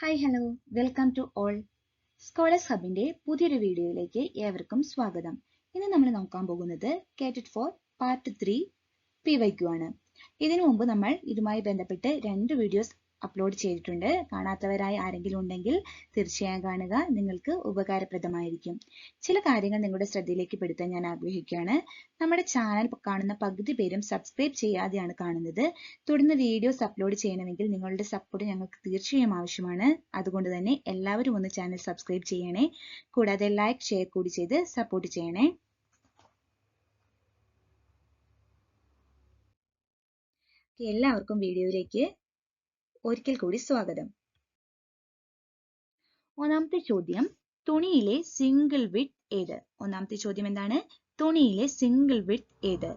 Hi hello welcome to all scholars ഹബിന്റെ പുതിയൊരു വീഡിയോയിലേക്ക് ഏവർക്കും സ്വാഗതം. ഇന്ന് നമ്മൾ നോക്കാൻ പോകുന്നത് കേറ്റഡ് ഫോർ പാർട്ട് 3 PYQ ആണ്. ഇതിനു മുമ്പ് നമ്മൾ ഇതുമായി ബന്ധപ്പെട്ട് 2 വീഡിയോസ് അപ്ലോഡ് ചെയ്തിട്ടുണ്ട്. കാണാത്തവരായി ആരെങ്കിലും ഉണ്ടെങ്കിൽ തീർച്ചയായും കാണുക, നിങ്ങൾക്ക് ഉപകാരപ്രദമായിരിക്കും. ചില കാര്യങ്ങൾ നിങ്ങളുടെ ശ്രദ്ധയിലേക്ക് പെടുത്താൻ ഞാൻ ആഗ്രഹിക്കുകയാണ്. നമ്മുടെ ചാനൽ കാണുന്ന പകുതി പേരും സബ്സ്ക്രൈബ് ചെയ്യാതെയാണ് കാണുന്നത്. തുടർന്ന് വീഡിയോസ് അപ്ലോഡ് ചെയ്യണമെങ്കിൽ നിങ്ങളുടെ സപ്പോർട്ട് ഞങ്ങൾക്ക് തീർച്ചയായും ആവശ്യമാണ്. അതുകൊണ്ട് തന്നെ എല്ലാവരും ഒന്ന് ചാനൽ സബ്സ്ക്രൈബ് ചെയ്യണേ. കൂടാതെ ലൈക്ക് ഷെയർ കൂടി ചെയ്ത് സപ്പോർട്ട് ചെയ്യണേ. എല്ലാവർക്കും വീഡിയോയിലേക്ക് ഒരിക്കൽ കൂടി സ്വാഗതം. ഒന്നാമത്തെ ചോദ്യം, തുണിയിലെ സിംഗിൾ വിഡ്ത് ഏത്? ഒന്നാമത്തെ ചോദ്യം എന്താണ്? തുണിയിലെ സിംഗിൾ വിഡ്ത് ഏത്?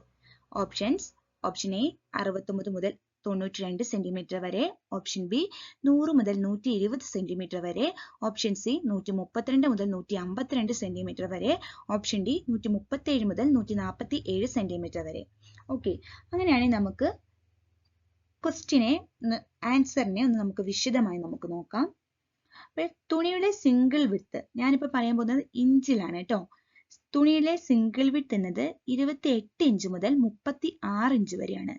ഓപ്ഷൻസ്: ഓപ്ഷൻ എ 69 മുതൽ 92 സെന്റിമീറ്റർ വരെ, ഓപ്ഷൻ ബി 100 മുതൽ 120 സെന്റിമീറ്റർ വരെ, ഓപ്ഷൻ സി 132 മുതൽ 152 സെന്റിമീറ്റർ വരെ, ഓപ്ഷൻ ഡി 137 മുതൽ 147 സെന്റിമീറ്റർ വരെ. ഓക്കെ, അങ്ങനെയാണെങ്കിൽ നമുക്ക് ആൻസറിനെ ഒന്ന് നമുക്ക് വിശദമായി നമുക്ക് നോക്കാം. തുണിയുടെ സിംഗിൾ വിഡ്ത് ഞാനിപ്പോൾ പറയാൻ പോകുന്നത് ഇഞ്ചിലാണ് കേട്ടോ. തുണിയിലെ സിംഗിൾ വിഡ്ത് എന്നത് 28 ഇഞ്ച് മുതൽ 36 ഇഞ്ച് വരെയാണ്.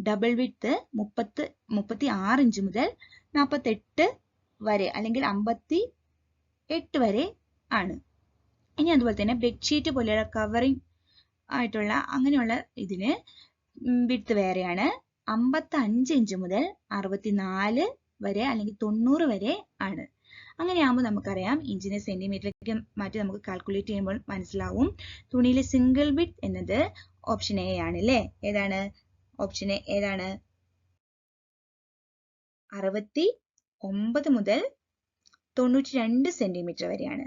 ഡബിൾ വിഡ്ത് 36 ഇഞ്ച് മുതൽ 48 വരെ അല്ലെങ്കിൽ 58 വരെ ആണ്. ഇനി അതുപോലെ തന്നെ ബെഡ്ഷീറ്റ് പോലെയുള്ള കവറിംഗ് ആയിട്ടുള്ള അങ്ങനെയുള്ള ഇതിന് വിഡ്ത് വേറെയാണ്. 55 ഇഞ്ച് മുതൽ 64 വരെ അല്ലെങ്കിൽ 90 വരെ ആണ്. അങ്ങനെയാകുമ്പോൾ നമുക്കറിയാം, ഇഞ്ചിനെ സെന്റിമീറ്ററിലേക്ക് മാറ്റി നമുക്ക് കാൽക്കുലേറ്റ് ചെയ്യുമ്പോൾ മനസ്സിലാവും. തുണിയിലെ സിംഗിൾ വിഡ്ത് എന്നത് ഓപ്ഷൻ എ ആണ് അല്ലേ? ഏതാണ് ഓപ്ഷൻ എ? ഏതാണ്? 69 മുതൽ 92 സെന്റിമീറ്റർ വരെയാണ്.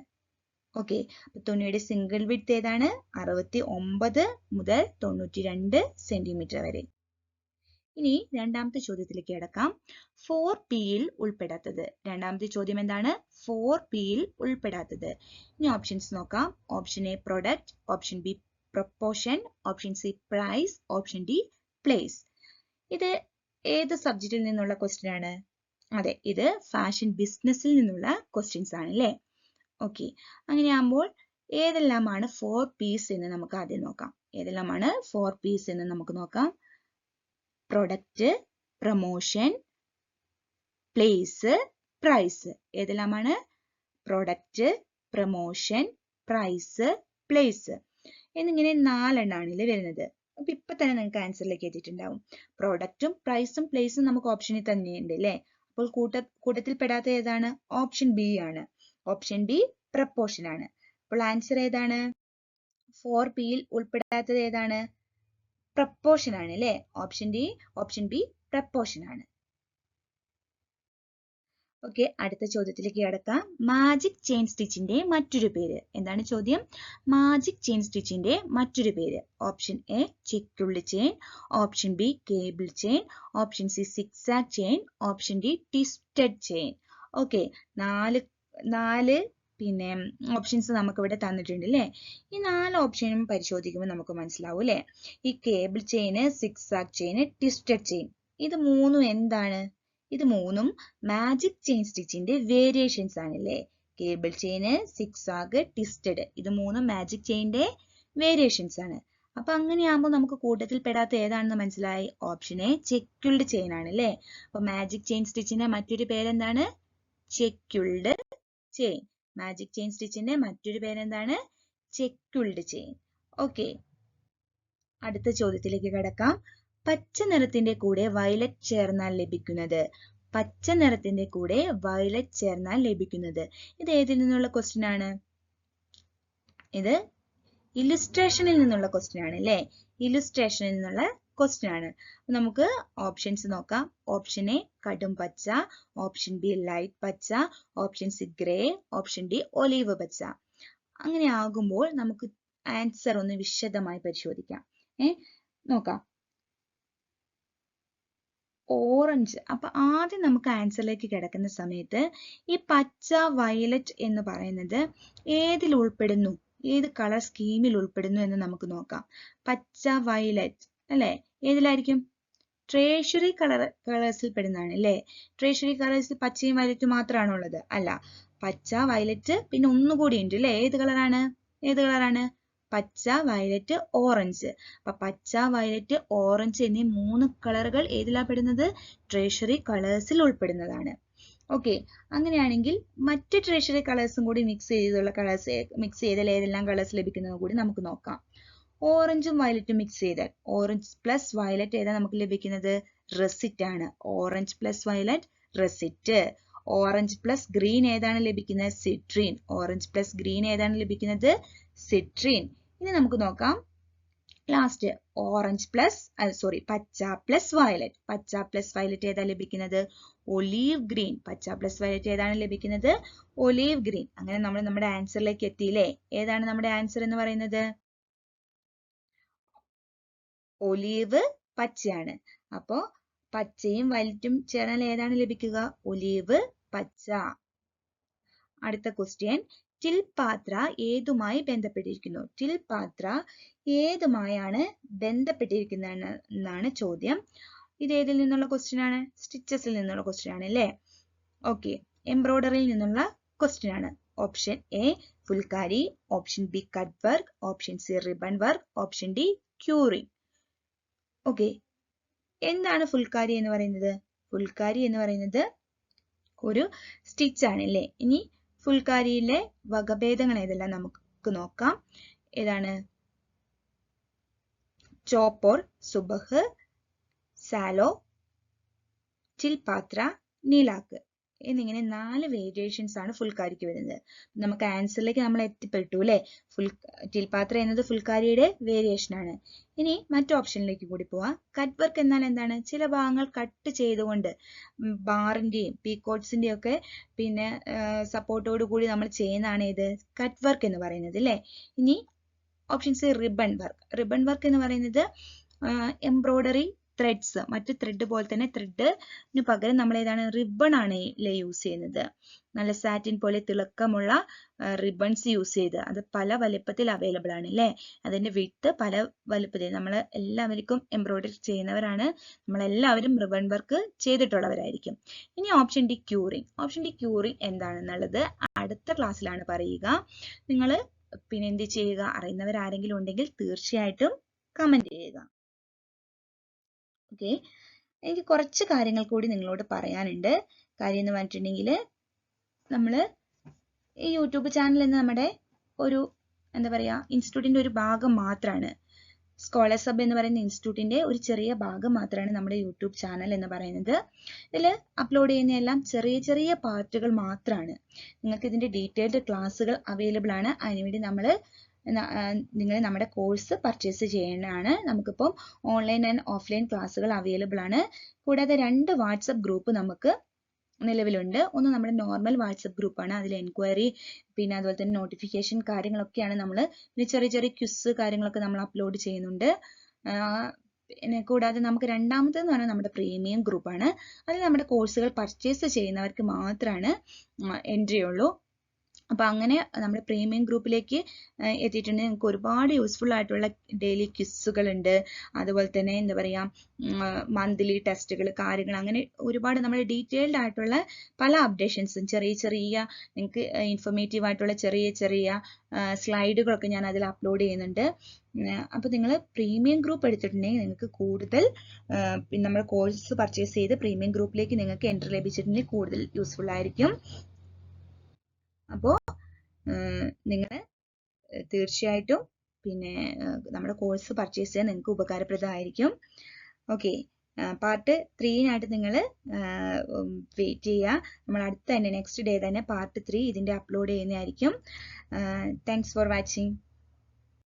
ഓക്കെ, തുണിയുടെ സിംഗിൾ വിഡ്ത് ഏതാണ്? 69 മുതൽ 92 സെന്റിമീറ്റർ വരെ. ഇനി രണ്ടാമത്തെ ചോദ്യത്തിലേക്ക് കിടക്കാം. 4Pയിൽ ഉൾപ്പെടാത്തത്. രണ്ടാമത്തെ ചോദ്യം എന്താണ്? 4Pയിൽ ഉൾപ്പെടാത്തത്. ഇനി ഓപ്ഷൻസ് നോക്കാം. Option A product, option B proportion, option C price, option D place. ഇത് ഏത് സബ്ജക്റ്റിൽ നിന്നുള്ള ക്വസ്റ്റ്യൻ ആണ്? അതെ, ഇത് ഫാഷൻ ബിസിനസ്സിൽ നിന്നുള്ള ക്വസ്റ്റ്യൻസ് ആണ് അല്ലേ? ഓക്കെ, അങ്ങനെയാകുമ്പോൾ ഏതെല്ലാമാണ് 4Ps എന്ന് നമുക്ക് ആദ്യം നോക്കാം. ഏതെല്ലാമാണ് 4Ps എന്ന് നമുക്ക് നോക്കാം. Product, promotion, place, price. ഏതെല്ലാമാണ്? പ്രൊഡക്റ്റ്, പ്രൊമോഷൻ, പ്രൈസ്, പ്ലേസ് എന്നിങ്ങനെ 4 എണ്ണാണ് വരുന്നത്. അപ്പൊ ഇപ്പൊ തന്നെ നിങ്ങൾക്ക് ആൻസറിലേക്ക് എത്തിയിട്ടുണ്ടാവും. പ്രൊഡക്റ്റും പ്രൈസും പ്ലേസും നമുക്ക് ഓപ്ഷനിൽ തന്നെയുണ്ട് അല്ലേ? അപ്പോൾ കൂട്ടത്തിൽ പെടാത്ത ഏതാണ്? ഓപ്ഷൻ ബി ആണ്. ഓപ്ഷൻ ബി പ്രൊപ്പോർഷൻ ആണ്. അപ്പോൾ ആൻസർ ഏതാണ്? 4Pയിൽ ഉൾപ്പെടാത്തത് ഏതാണ്? പ്രൊപ്പോർഷൻ ആണ് അല്ലേ? ഓപ്ഷൻ ബി പ്രൊപ്പോർഷൻ ആണ്. ഓക്കെ, അടുത്ത ചോദ്യത്തിലേക്ക് കടക്കാം. മാജിക് ചെയിൻ സ്റ്റിച്ചിന്റെ മറ്റൊരു പേര്. എന്താണ് ചോദ്യം? മാജിക് ചെയിൻ സ്റ്റിച്ചിന്റെ മറ്റൊരു പേര്. ഓപ്ഷൻ എ ചെക്കുള്ള chain, option B cable chain, option C zigzag chain, option D twisted chain. Okay, നാല് ഓപ്ഷൻസ് നമുക്ക് ഇവിടെ തന്നിട്ടുണ്ട് അല്ലേ? ഈ 4 ഓപ്ഷനും പരിശോധിക്കുമ്പോൾ നമുക്ക് മനസ്സിലാവും അല്ലേ? ഈ കേബിൾ ചെയിന്, സിക്സാക് ചെയിന്, ട്വിസ്റ്റഡ് ചെയിൻ, ഇത് മൂന്നും എന്താണ്? ഇത് മൂന്നും മാജിക് ചെയിൻ സ്റ്റിച്ചിന്റെ വേരിയേഷൻസ് ആണ് അല്ലേ? കേബിൾ ചെയിന്, സിക്സാഗ്, ട്വിസ്റ്റഡ്, ഇത് മൂന്നും മാജിക് ചെയിന്റെ വേരിയേഷൻസ് ആണ്. അപ്പൊ അങ്ങനെയാകുമ്പോൾ നമുക്ക് കൂട്ടത്തിൽ പെടാത്ത ഏതാണെന്ന് മനസ്സിലായി. ഓപ്ഷൻ എ ചെക്യുൾഡ് ചെയിൻ ആണ് അല്ലേ? അപ്പൊ മാജിക് ചെയിൻ സ്റ്റിച്ചിന്റെ മറ്റൊരു പേരെന്താണ്? ചെക്യുൾഡ് ചെയിൻ. മാജിക് ചെയിൻ സ്റ്റിച്ചിന്റെ മറ്റൊരു പേരെന്താണ്? ചെക്യുൾഡ് ചെയിൻ. ഓക്കെ, അടുത്ത ചോദ്യത്തിലേക്ക് കടക്കാം. പച്ച നിറത്തിന്റെ കൂടെ വയലറ്റ് ചേർന്നാൽ ലഭിക്കുന്നത്. പച്ച നിറത്തിന്റെ കൂടെ വയലറ്റ് ചേർന്നാൽ ലഭിക്കുന്നത്. ഇത് ഏതിൽ നിന്നുള്ള ക്വസ്റ്റ്യൻ ആണ്? ഇത് ഇല്ലുസ്ട്രേഷനിൽ നിന്നുള്ള ക്വസ്റ്റ്യൻ ആണ് അല്ലേ? ഇല്ലുസ്ട്രേഷനിൽ നിന്നുള്ള ക്വസ്റ്റ്യൻ ആണ്. നമുക്ക് ഓപ്ഷൻസ് നോക്കാം. ഓപ്ഷൻ എ കടും പച്ച, ഓപ്ഷൻ ബി ലൈറ്റ് പച്ച, option C grey, option D olive പച്ച. അങ്ങനെ ആകുമ്പോൾ നമുക്ക് ആൻസർ ഒന്ന് വിശദമായി പരിശോധിക്കാം. നോക്കാം. ഓറഞ്ച്. അപ്പൊ ആദ്യം നമുക്ക് ആൻസറിലേക്ക് കിടക്കുന്ന സമയത്ത് ഈ പച്ച, വയലറ്റ് എന്ന് പറയുന്നത് ഏതിൽ ഉൾപ്പെടുന്നു? ഏത് കളർ സ്കീമിൽ ഉൾപ്പെടുന്നു എന്ന് നമുക്ക് നോക്കാം. പച്ച, വയലറ്റ് അല്ലെ? ഏതിലായിരിക്കും? ട്രേഷറി കളേഴ്സിൽ പെടുന്നതാണ് അല്ലേ? ട്രേഷറി കളേഴ്സിൽ പച്ചയും വയലറ്റും മാത്രമാണോ ഉള്ളത്? അല്ല, പച്ച, വയലറ്റ്, പിന്നെ ഒന്നുകൂടി ഉണ്ട് അല്ലേ? ഏത് കളറാണ്? പച്ച, വയലറ്റ്, ഓറഞ്ച്. അപ്പൊ പച്ച, വയലറ്റ്, ഓറഞ്ച് എന്നീ 3 കളറുകൾ ഏതിലാ പെടുന്നത്? ട്രേഷറി കളേഴ്സിൽ ഉൾപ്പെടുന്നതാണ്. ഓക്കെ, അങ്ങനെയാണെങ്കിൽ മറ്റ് ട്രേഷറി കളേഴ്സും കൂടി മിക്സ് ചെയ്താൽ ഏതെല്ലാം കളേഴ്സ് ലഭിക്കുന്നത് കൂടി നമുക്ക് നോക്കാം. ഓറഞ്ചും വയലറ്റും മിക്സ് ചെയ്താൽ ഓറഞ്ച് പ്ലസ് വയലറ്റ് ഏതാ നമുക്ക് ലഭിക്കുന്നത്? റെസിറ്റ് ആണ്. Orange plus violet receipt. Orange plus green ഏതാണ് ലഭിക്കുന്നത്? സിട്രീൻ. ഓറഞ്ച് പ്ലസ് ഗ്രീൻ ഏതാണ് ലഭിക്കുന്നത്? സിട്രീൻ. ഇനി നമുക്ക് നോക്കാം ലാസ്റ്റ് പച്ച പ്ലസ് വയലറ്റ് ഏതാ ലഭിക്കുന്നത്? Olive green. പച്ച പ്ലസ് വയലറ്റ് ഏതാണ് ലഭിക്കുന്നത്? Olive green. അങ്ങനെ നമ്മൾ നമ്മുടെ ആൻസറിലേക്ക് എത്തിയില്ലേ? ഏതാണ് നമ്മുടെ ആൻസർ എന്ന് പറയുന്നത്? ഒലീവ് പച്ചയാണ്. അപ്പോ പച്ചയും വയലറ്റും ചേർന്നാൽ ഏതാണ് ലഭിക്കുക? ഒലീവ് പച്ച. അടുത്ത ക്വസ്റ്റ്യൻ, ടിൽപാത്ര ഏതുമായി ബന്ധപ്പെട്ടിരിക്കുന്നു? ടിൽപാത്ര ഏതുമായാണ് ബന്ധപ്പെട്ടിരിക്കുന്നത് എന്നാണ് ചോദ്യം. ഇത് ഏതിൽ നിന്നുള്ള ക്വസ്റ്റ്യൻ ആണ്? സ്റ്റിച്ചസിൽ നിന്നുള്ള ക്വസ്റ്റ്യൻ ആണ് അല്ലേ? ഓക്കെ, എംബ്രോയിഡറിയിൽ നിന്നുള്ള ക്വസ്റ്റ്യൻ ആണ്. Option A phulkari, option B cut work, option C ribbon work, option D curing. Okay, എന്താണ് ഫുൽക്കാരി എന്ന് പറയുന്നത്? ഫുൽക്കാരി എന്ന് പറയുന്നത് ഒരു സ്റ്റിച്ച് ആണ് അല്ലേ? ഇനി ഫുൽക്കാരിയിലെ വകഭേദങ്ങൾ ഏതെല്ലാം നമുക്ക് നോക്കാം. ഏതാണ്? ചോപ്പോർ, സുബഹ്, സാലോ, ടിൽപാത്ര, നീലാക്ക് എന്നിങ്ങനെ 4 വേരിയേഷൻസ് ആണ് ഫുൽക്കാരിക്ക് വരുന്നത്. നമുക്ക് ആൻസറിലേക്ക് നമ്മൾ എത്തിപ്പെട്ടു അല്ലേ? ടിൽപാത്ര എന്നത് ഫുൽക്കാരിയുടെ വേരിയേഷൻ ആണ്. ഇനി മറ്റു ഓപ്ഷനിലേക്ക് കൂടി പോവാം. കട്ട് വർക്ക് എന്നാൽ എന്താണ്? ചില ഭാഗങ്ങൾ കട്ട് ചെയ്തുകൊണ്ട് ബാറിന്റെയും പീക്കോട്ട്സിന്റെയും ഒക്കെ പിന്നെ സപ്പോർട്ടോട് കൂടി നമ്മൾ ചെയ്യുന്നതാണ് ഇത് കട്ട് വർക്ക് എന്ന് പറയുന്നത് അല്ലേ? ഇനി option C ribbon work. Ribbon work എന്ന് പറയുന്നത് എംബ്രോയിഡറി ത്രെഡ്സ്, മറ്റ് ത്രെഡ് പോലെ തന്നെ ത്രെഡിന് പകരം നമ്മൾ ഏതാണ്? റിബൺ ആണ് യൂസ് ചെയ്യുന്നത്. നല്ല സാറ്റിൻ പോലെ തിളക്കമുള്ള റിബൺസ് യൂസ് ചെയ്ത് അത് പല വലുപ്പത്തിൽ അവൈലബിൾ ആണ് അല്ലേ? അതിന്റെ വിഡ്ത്ത് പല വലുപ്പത്തിൽ. നമ്മൾ എല്ലാവർക്കും എംബ്രോയിഡറി ചെയ്യുന്നവരാണ്, നമ്മളെല്ലാവരും റിബൺ വർക്ക് ചെയ്തിട്ടുള്ളവരായിരിക്കും. ഇനി option D curing. Option D curing എന്താണെന്നുള്ളത് അടുത്ത ക്ലാസ്സിലാണ് പറയുക. നിങ്ങൾ പിന്നെ എന്ത് ചെയ്യുക? അറിയുന്നവരാരെങ്കിലും ഉണ്ടെങ്കിൽ തീർച്ചയായിട്ടും കമന്റ് ചെയ്യുക. ഓക്കെ, എനിക്ക് കുറച്ച് കാര്യങ്ങൾ കൂടി നിങ്ങളോട് പറയാനുണ്ട്. കാര്യം എന്ന് പറഞ്ഞിട്ടുണ്ടെങ്കിൽ നമ്മൾ ഈ യൂട്യൂബ് ചാനൽ എന്ന നമ്മുടെ ഒരു എന്താ പറയുക ഇൻസ്റ്റിറ്റ്യൂട്ടിന്റെ ഒരു ഭാഗം മാത്രമാണ്. സ്കോളേഴ്സ് ഹബ് എന്ന് പറയുന്ന ഇൻസ്റ്റിറ്റ്യൂട്ടിന്റെ ഒരു ചെറിയ ഭാഗം മാത്രമാണ് നമ്മുടെ യൂട്യൂബ് ചാനൽ എന്ന് പറയുന്നത്. ഇതിൽ അപ്ലോഡ് ചെയ്യുന്ന എല്ലാം ചെറിയ ചെറിയ പാർട്ടുകൾ മാത്രമാണ്. നിങ്ങൾക്ക് ഇതിന്റെ ഡീറ്റെയിൽഡ് ക്ലാസ്സുകൾ അവൈലബിൾ ആണ്. അതിനുവേണ്ടി നിങ്ങൾ നമ്മുടെ കോഴ്സ് പർച്ചേസ് ചെയ്യേണ്ടതാണ്. നമുക്കിപ്പം ഓൺലൈൻ ആൻഡ് ഓഫ്ലൈൻ ക്ലാസ്സുകൾ അവൈലബിൾ ആണ്. കൂടാതെ 2 വാട്സപ്പ് ഗ്രൂപ്പ് നമുക്ക് നിലവിലുണ്ട്. ഒന്ന് നമ്മുടെ നോർമൽ വാട്സപ്പ് ഗ്രൂപ്പാണ്. അതിൽ എൻക്വയറി പിന്നെ അതുപോലെ തന്നെ നോട്ടിഫിക്കേഷൻ കാര്യങ്ങളൊക്കെയാണ് നമ്മൾ. പിന്നെ ചെറിയ ചെറിയ ക്വിസ് കാര്യങ്ങളൊക്കെ നമ്മൾ അപ്ലോഡ് ചെയ്യുന്നുണ്ട്. പിന്നെ കൂടാതെ നമുക്ക് രണ്ടാമത്തേന്ന് പറഞ്ഞാൽ നമ്മുടെ പ്രീമിയം ഗ്രൂപ്പാണ്. അതിൽ നമ്മുടെ കോഴ്സുകൾ പർച്ചേസ് ചെയ്യുന്നവർക്ക് മാത്രമാണ് എൻട്രി ഉള്ളൂ. അപ്പൊ അങ്ങനെ നമ്മുടെ പ്രീമിയം ഗ്രൂപ്പിലേക്ക് എത്തിയിട്ടുണ്ടെങ്കിൽ നിങ്ങൾക്ക് ഒരുപാട് യൂസ്ഫുൾ ആയിട്ടുള്ള ഡെയിലി ക്വിസുകൾ ഉണ്ട്. അതുപോലെ തന്നെ എന്താ പറയാ മന്ത്ലി ടെസ്റ്റുകൾ കാര്യങ്ങൾ അങ്ങനെ ഒരുപാട് നമ്മുടെ ഡീറ്റെയിൽഡ് ആയിട്ടുള്ള പല അപ്ഡേഷൻസും ചെറിയ ചെറിയ നിങ്ങൾക്ക് ഇൻഫോർമേറ്റീവ് ആയിട്ടുള്ള ചെറിയ ചെറിയ സ്ലൈഡുകളൊക്കെ ഞാൻ അതിൽ അപ്ലോഡ് ചെയ്യുന്നുണ്ട്. അപ്പൊ നിങ്ങൾ പ്രീമിയം ഗ്രൂപ്പ് എടുത്തിട്ടുണ്ടെങ്കിൽ നിങ്ങൾക്ക് കൂടുതൽ നമ്മുടെ കോഴ്സ് പർച്ചേസ് ചെയ്ത് പ്രീമിയം ഗ്രൂപ്പിലേക്ക് നിങ്ങൾക്ക് എൻട്രി ലഭിച്ചിട്ടുണ്ടെങ്കിൽ കൂടുതൽ യൂസ്ഫുൾ ആയിരിക്കും. അപ്പോൾ നിങ്ങൾ തീർച്ചയായിട്ടും പിന്നെ നമ്മുടെ കോഴ്സ് പർച്ചേസ് ചെയ്യാൻ നിങ്ങൾക്ക് ഉപകാരപ്രദമായിരിക്കും. ഓക്കെ, പാർട്ട് 3നായിട്ട് നിങ്ങൾ വെയിറ്റ് ചെയ്യുക. നമ്മൾ അടുത്ത തന്നെ നെക്സ്റ്റ് ഡേ തന്നെ പാർട്ട് 3 ഇതിൻ്റെ അപ്ലോഡ് ചെയ്യുന്നതായിരിക്കും. Thanks for watching.